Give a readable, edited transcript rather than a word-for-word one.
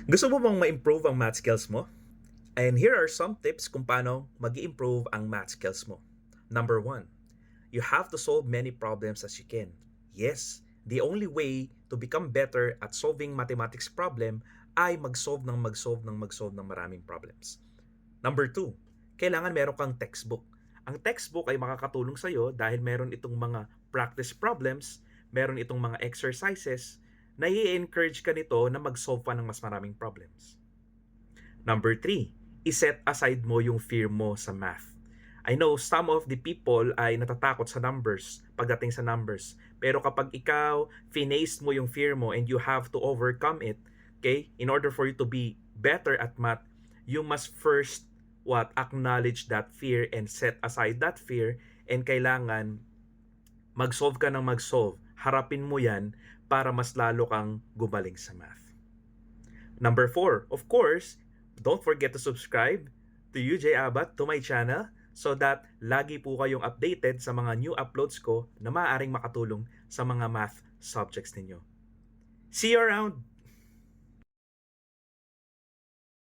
Gusto mo bang ma-improve ang math skills mo? And here are some tips kung paano mag-improve ang math skills mo. Number one, you have to solve many problems as you can. Yes, the only way to become better at solving mathematics problem ay mag-solve ng maraming problems. Number two, kailangan meron kang textbook. Ang textbook ay makakatulong sa'yo dahil meron itong mga practice problems, meron itong mga exercises na i-encourage ka nito na mag-solve pa ng mas maraming problems. Number three, iset aside mo yung fear mo sa math. I know some of the people ay natatakot sa numbers, pagdating sa numbers. Pero kapag ikaw, finace mo yung fear mo and you have to overcome it, okay? In order for you to be better at math, you must first acknowledge that fear and set aside that fear, and kailangan mag-solve ka ng mag-solve. Harapin mo yan para mas lalo kang gumaling sa math. Number four, of course, don't forget to subscribe to UJ Abat, to my channel, so that lagi po kayong updated sa mga new uploads ko na maaaring makatulong sa mga math subjects ninyo. See you around!